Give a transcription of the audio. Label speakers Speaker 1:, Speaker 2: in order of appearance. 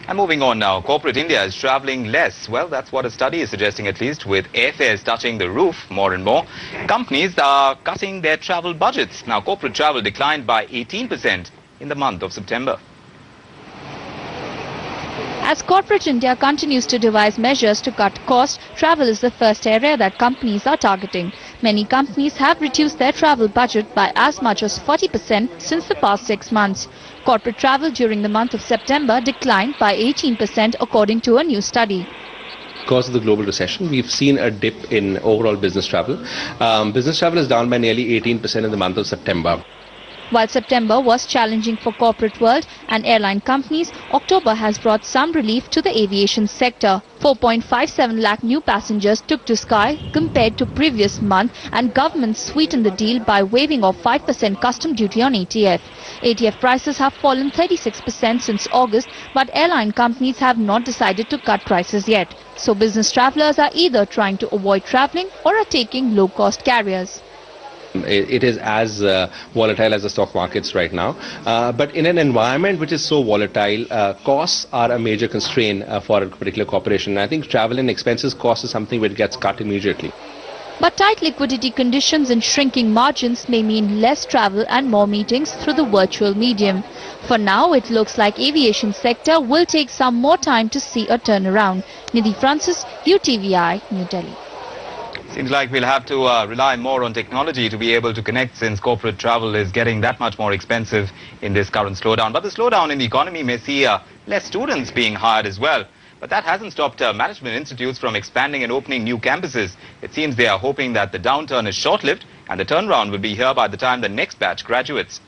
Speaker 1: And moving on now, corporate India is travelling less. Well, that's what a study is suggesting, at least, with airfares touching the roof more and more. Companies are cutting their travel budgets. Now, corporate travel declined by 18% in the month of September.
Speaker 2: As corporate India continues to devise measures to cut costs, travel is the first area that companies are targeting. Many companies have reduced their travel budget by as much as 40% since the past 6 months. Corporate travel during the month of September declined by 18% according to a new study.
Speaker 3: Because of the global recession, we've seen a dip in overall business travel. Business travel is down by nearly 18% in the month of September.
Speaker 2: While September was challenging for corporate world and airline companies, October has brought some relief to the aviation sector. 4.57 lakh new passengers took to sky compared to previous month, and government sweetened the deal by waiving off 5% custom duty on ATF. ATF prices have fallen 36% since August, but airline companies have not decided to cut prices yet. So business travellers are either trying to avoid travelling or are taking low-cost carriers.
Speaker 3: It is as volatile as the stock markets right now. But in an environment which is so volatile, costs are a major constraint for a particular corporation. I think travel and expenses cost is something which gets cut immediately.
Speaker 2: But tight liquidity conditions and shrinking margins may mean less travel and more meetings through the virtual medium. For now, it looks like aviation sector will take some more time to see a turnaround. Nidhi Francis, UTVI, New Delhi.
Speaker 1: Seems like we'll have to rely more on technology to be able to connect, since corporate travel is getting that much more expensive in this current slowdown. But the slowdown in the economy may see less students being hired as well. But that hasn't stopped management institutes from expanding and opening new campuses. It seems they are hoping that the downturn is short-lived and the turnaround will be here by the time the next batch graduates.